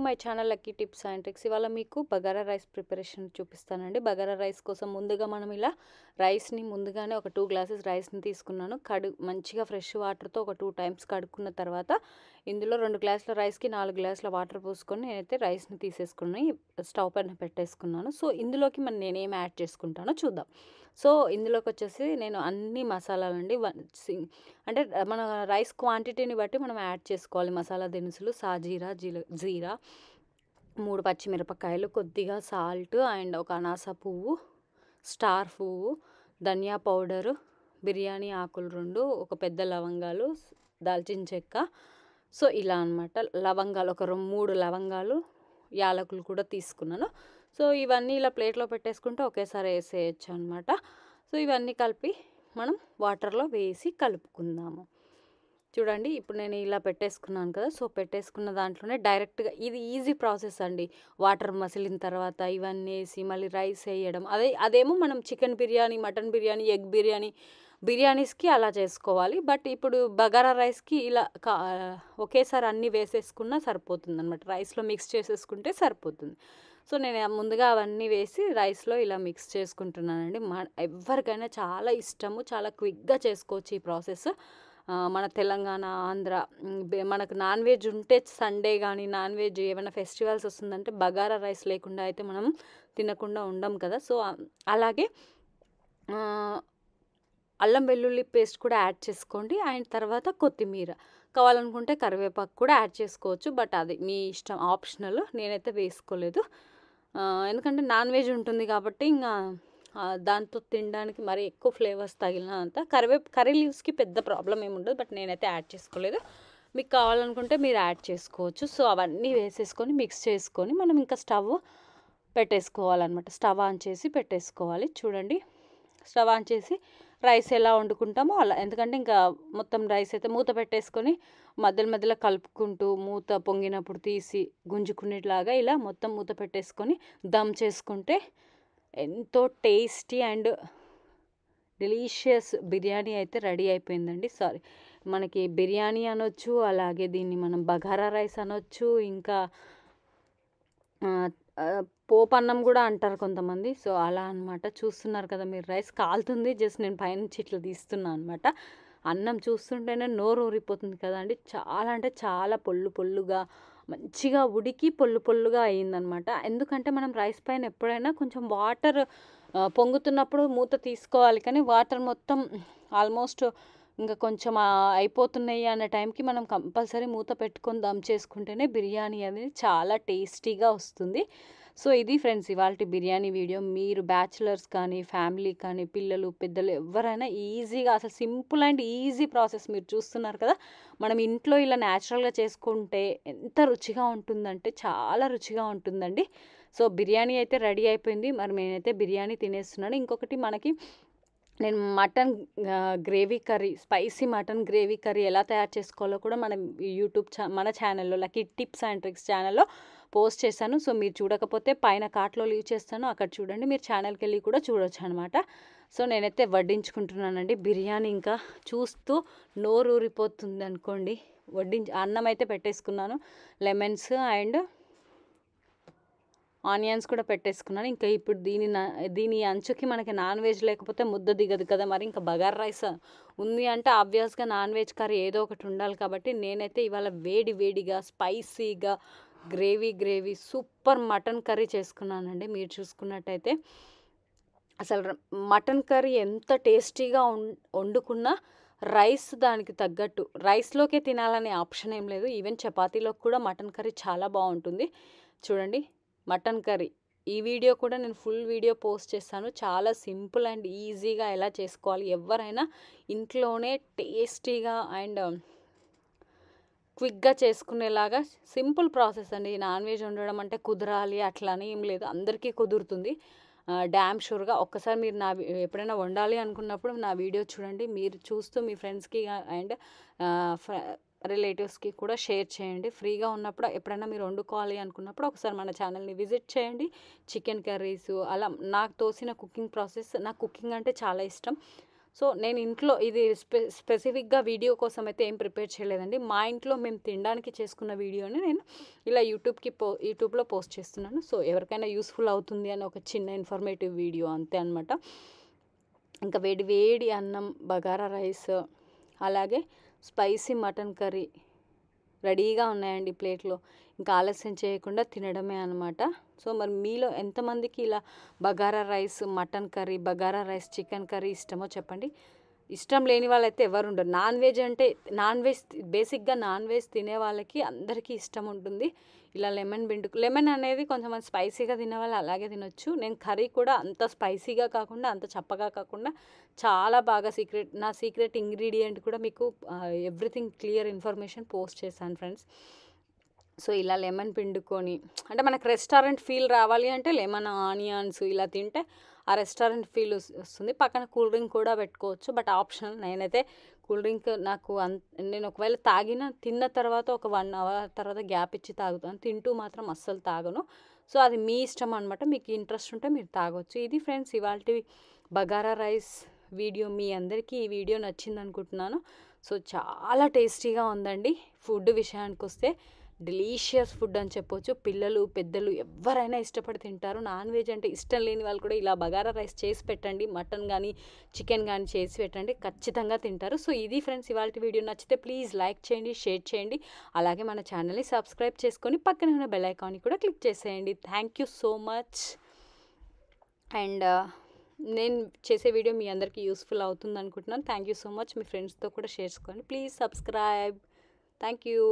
My channel lucky tips and tricks. ఇవాళ మీకు bagara rice preparation చూపిస్తానండి. బగారా రైస్ కోసం ముందుగా మనం ఇలా రైస్ని ముందుగానే ఒక 2 గ్లాసెస్ రైస్ని తీసుకున్నాను. మంచిగా ఫ్రెష్ వాటర్తో ఒక 2 టైమ్స్ కడుక్కున్న తర్వాత ఇందులో 2 గ్లాసుల రైస్కి 4 గ్లాసుల వాటర్ పోసుకొని నేనైతే రైస్ని తీసేసుకుని స్టవ్ పైన పెట్టేసుకున్నాను. సో ఇందులోకి నేనేం యాడ్ చేసుకుంటానో చూద్దాం. సో ఇందులోకి వచ్చేసి నేను అన్ని మసాలాలండి అంటే మన రైస్ క్వాంటిటీని బట్టి మనం యాడ్ చేసుకోవాలి. మసాలా దినుసులు సాజీరా, జీరా, 3 పచ్చిమిరపకాయలు, కొద్దిగా సాల్ట్ అండ్ ఒక అనాస పువ్వు, స్టార్ పువ్వు, ధనియా పౌడరు, బిర్యానీ ఆకులు 2, ఒక పెద్ద లవంగాలు, దాల్చిన చెక్క. సో ఇలా అనమాట. లవంగాలు ఒక 3 లవంగాలు, యాలకులు కూడా తీసుకున్నాను. సో ఇవన్నీ ఇలా ప్లేట్లో పెట్టేసుకుంటే ఒకేసారి వేసేయచ్చు అనమాట. సో ఇవన్నీ కలిపి మనం వాటర్లో వేసి కలుపుకుందాము. చూడండి, ఇప్పుడు నేను ఇలా పెట్టేసుకున్నాను కదా. సో పెట్టేసుకున్న దాంట్లోనే డైరెక్ట్గా ఇది ఈజీ ప్రాసెస్ అండి. వాటర్ మసిలిన తర్వాత ఇవన్నీ వేసి మళ్ళీ రైస్ వేయడం, అదేమో మనం chicken biryani, mutton biryani, egg బిర్యానీస్కి అలా చేసుకోవాలి. బట్ ఇప్పుడు బగారా రైస్కి ఇలా ఒకేసారి అన్నీ వేసేసుకున్నా సరిపోతుంది అనమాట. రైస్లో మిక్స్ చేసేసుకుంటే సరిపోతుంది. సో నేను ముందుగా అవన్నీ వేసి రైస్లో ఇలా మిక్స్ చేసుకుంటున్నానండి. ఎవరికైనా చాలా ఇష్టము, చాలా క్విక్గా చేసుకోవచ్చు ఈ ప్రాసెస్. మన తెలంగాణ, ఆంధ్ర మనకు నాన్ వెజ్ ఉంటే సండే కానీ నాన్ వెజ్ ఏమైనా ఫెస్టివల్స్ వస్తుందంటే బగారా రైస్ లేకుండా అయితే మనం తినకుండా ఉండం కదా. సో అలాగే అల్లం వెల్లుల్లి పేస్ట్ కూడా యాడ్ చేసుకోండి. అండ్ తర్వాత కొత్తిమీర కావాలనుకుంటే కరివేపాకు కూడా యాడ్ చేసుకోవచ్చు. బట్ అది మీ ఇష్టం, ఆప్షనల్. నేనైతే వేసుకోలేదు, ఎందుకంటే నాన్ వెజ్ ఉంటుంది కాబట్టి ఇంకా దాంతో తినడానికి మరి ఎక్కువ ఫ్లేవర్స్ తగిలినంత కర్రీ లీవ్స్కి పెద్ద ప్రాబ్లం ఏమి ఉండదు. బట్ నేనైతే యాడ్ చేసుకోలేదు. మీకు కావాలనుకుంటే మీరు యాడ్ చేసుకోవచ్చు. సో అవన్నీ వేసేసుకొని మిక్స్ చేసుకొని మనం ఇంకా స్టవ్ పెట్టేసుకోవాలన్నమాట. స్టవ్ ఆన్ చేసి పెట్టేసుకోవాలి. చూడండి, స్టవ్ ఆన్ చేసి రైస్ ఎలా వండుకుంటామో అలా, ఎందుకంటే ఇంకా మొత్తం రైస్ అయితే మూత పెట్టేసుకొని మధ్యలో కలుపుకుంటూ మూత పొంగినప్పుడు తీసి గుంజుకునేట్లాగా ఇలా మొత్తం మూత పెట్టేసుకొని దమ్ చేసుకుంటే ఎంతో టేస్టీ అండ్ డెలీషియస్ బిర్యానీ అయితే రెడీ అయిపోయిందండి. మనకి బిర్యానీ అనొచ్చు, అలాగే దీన్ని మనం బగారా రైస్ అనొచ్చు, ఇంకా పోపు అన్నం కూడా అంటారు కొంతమంది. సో అలా అనమాట. చూస్తున్నారు కదా మీరు, రైస్ కాలుతుంది. జస్ట్ నేను పైనుంచి ఇట్లా తీస్తున్నాను అనమాట. అన్నం చూస్తుంటేనే నోరు ఊరిపోతుంది కదండి. చాలా అంటే చాలా పొల్లుగా మంచిగా ఉడికి పొల్లుగా అయ్యిందనమాట. ఎందుకంటే మనం రైస్ పైన ఎప్పుడైనా కొంచెం వాటర్ పొంగుతున్నప్పుడు మూత తీసుకోవాలి, కానీ వాటర్ మొత్తం ఆల్మోస్ట్ ఇంకా కొంచెం అయిపోతున్నాయి అనే టైంకి మనం కంపల్సరీ మూత పెట్టుకొని దమ్ చేసుకుంటేనే బిర్యానీ అనేది చాలా టేస్టీగా వస్తుంది. సో ఇది ఫ్రెండ్స్ ఇవాళ బిర్యానీ వీడియో. మీరు బ్యాచిలర్స్ కానీ, ఫ్యామిలీ కానీ, పిల్లలు పెద్దలు ఎవరైనా ఈజీగా, అసలు సింపుల్ అండ్ ఈజీ ప్రాసెస్ మీరు చూస్తున్నారు కదా. మనం ఇంట్లో ఇలా న్యాచురల్గా చేసుకుంటే ఎంత రుచిగా ఉంటుందంటే చాలా రుచిగా ఉంటుందండి. సో బిర్యానీ అయితే రెడీ అయిపోయింది. మరి నేనైతే బిర్యానీ తినేస్తున్నాను. ఇంకొకటి నేను mutton gravy curry, spicy mutton gravy curry ఎలా తయారు చేసుకోవాలో కూడా మన ఛానల్లో లక్కీ టిప్స్ అండ్ ట్రిక్స్ ఛానల్లో పోస్ట్ చేశాను. సో మీరు చూడకపోతే పైన కార్ట్లో లీవ్ చేస్తాను, అక్కడ చూడండి. మీరు ఛానల్కి వెళ్ళి కూడా చూడొచ్చు అనమాట. సో నేనైతే వడ్డించుకుంటున్నానండి బిర్యానీ. ఇంకా చూస్తూ నోరు ఊరిపోతుంది అనుకోండి. అన్నం అయితే పెట్టేసుకున్నాను, లెమన్స్ అండ్ ఆనియన్స్ కూడా పెట్టేసుకున్నాను. ఇంకా ఇప్పుడు దీని అంచుకి మనకి నాన్ వెజ్ లేకపోతే ముద్ద దిగదు కదా. మరి ఇంకా బగారా రైస్ ఉంది అంటే ఆబ్వియస్గా నాన్ వెజ్ కర్రీ ఏదో ఒకటి ఉండాలి. కాబట్టి నేనైతే ఇవాళ వేడిగా స్పైసీగా గ్రేవీ సూపర్ మటన్ కర్రీ చేసుకున్నానండి. మీరు చూసుకున్నట్టయితే అసలు మటన్ కర్రీ ఎంత టేస్టీగా వండుకున్నా రైస్ దానికి తగ్గట్టు, రైస్లోకే తినాలనే ఆప్షన్ ఏం లేదు. ఈవెన్ చపాతీలోకి కూడా మటన్ కర్రీ చాలా బాగుంటుంది. చూడండి, మటన్ కర్రీ ఈ వీడియో కూడా నేను ఫుల్ వీడియో పోస్ట్ చేస్తాను. చాలా సింపుల్ అండ్ ఈజీగా ఎలా చేసుకోవాలి, ఎవరైనా ఇంట్లోనే టేస్టీగా అండ్ క్విక్గా చేసుకునేలాగా సింపుల్ ప్రాసెస్ అండి. నాన్ వెజ్ వండడం అంటే కుదరాలి అట్లా ఏం లేదు, అందరికీ కుదురుతుంది డ్యామ్ షూర్గా. ఒక్కసారి మీరు ఎప్పుడైనా వండాలి అనుకున్నప్పుడు నా వీడియో చూడండి. మీరు చూస్తూ మీ ఫ్రెండ్స్కి అండ్ రిలేటివ్స్కి కూడా షేర్ చేయండి. ఫ్రీగా ఉన్నప్పుడు ఎప్పుడైనా మీరు వండుకోవాలి అనుకున్నప్పుడు ఒకసారి మన ఛానల్ని విజిట్ చేయండి. చికెన్ కర్రీస్ అలా నాకు తోసిన కుకింగ్ ప్రాసెస్, నాకు కుకింగ్ అంటే చాలా ఇష్టం. సో నేను ఇంట్లో ఇది స్పెసిఫిక్గా వీడియో కోసం అయితే ఏం ప్రిపేర్ చేయలేదండి. మా ఇంట్లో మేము తినడానికి చేసుకున్న వీడియోని నేను ఇలా యూట్యూబ్లో పోస్ట్ చేస్తున్నాను. సో ఎవరికైనా యూస్ఫుల్ అవుతుంది అని ఒక చిన్న ఇన్ఫర్మేటివ్ వీడియో అంతే అనమాట. ఇంకా వేడి వేడి అన్నం, బగారా రైస్, అలాగే స్పైసీ మటన్ కర్రీ రెడీగా ఉన్నాయండి ప్లేట్లో. ఇంకా ఆలస్యం చేయకుండా తినడమే అనమాట. సో మరి మీలో ఎంతమందికి ఇలా bagara rice, mutton curry, bagara rice, chicken curry ఇష్టమో చెప్పండి. ఇష్టం లేని వాళ్ళైతే ఎవరు ఉండరు. నాన్ వెజ్ బేసిక్గా నాన్ వెజ్ తినే వాళ్ళకి అందరికీ ఇష్టం ఉంటుంది. ఇలా లెమన్ అనేది కొంతమంది స్పైసీగా తినే వాళ్ళు అలాగే తినొచ్చు. నేను కర్రీ కూడా అంత స్పైసీగా కాకుండా, అంత చప్పగా కాకుండా చాలా బాగా నా సీక్రెట్ ఇంగ్రీడియంట్ కూడా మీకు ఎవ్రీథింగ్ క్లియర్ ఇన్ఫర్మేషన్ పోస్ట్ చేశాను ఫ్రెండ్స్. సో ఇలా లెమన్ పిండుకొని, అంటే మనకు రెస్టారెంట్ ఫీల్ రావాలి అంటే లెమన్, ఆనియన్స్ ఇలా తింటే ఆ రెస్టారెంట్ ఫీల్ వస్తుంది. పక్కన కూల్ డ్రింక్ కూడా పెట్టుకోవచ్చు, బట్ ఆప్షనల్. నేనైతే కూల్ డ్రింక్ నేను ఒకవేళ తిన్న తర్వాత ఒక 1 అవర్ తర్వాత గ్యాప్ ఇచ్చి తాగుతాను. తింటూ మాత్రం అస్సలు తాగను. సో అది మీ ఇష్టం అనమాట. మీకు ఇంట్రెస్ట్ ఉంటే మీరు తాగొచ్చు. ఇది ఫ్రెండ్స్ ఇవాల్టి బగారా రైస్ వీడియో. మీ అందరికీ ఈ వీడియో నచ్చింది అనుకుంటున్నాను. సో చాలా టేస్టీగా ఉందండి. ఫుడ్ విషయానికి వస్తే డెలీషియస్ ఫుడ్ అని చెప్పొచ్చు. పిల్లలు, పెద్దలు ఎవరైనా ఇష్టపడి తింటారు. నాన్ వెజ్ అంటే ఇష్టం లేని వాళ్ళు కూడా ఇలా బగారా రైస్ చేసి పెట్టండి, మటన్ కానీ చికెన్ కానీ చేసి పెట్టండి, ఖచ్చితంగా తింటారు. సో ఇది ఫ్రెండ్స్ ఇవాళ వీడియో. నచ్చితే ప్లీజ్ లైక్ చేయండి, షేర్ చేయండి, అలాగే మన ఛానల్ని సబ్స్క్రైబ్ చేసుకొని పక్కన ఉన్న బెల్ ఐకాన్ని కూడా క్లిక్ చేసేయండి. Thank you so much. And నేను చేసే వీడియో మీ అందరికీ యూస్ఫుల్ అవుతుంది అనుకుంటున్నాను. Thank you so much. మీ ఫ్రెండ్స్తో కూడా షేర్ చేసుకోండి. Please subscribe. Thank you.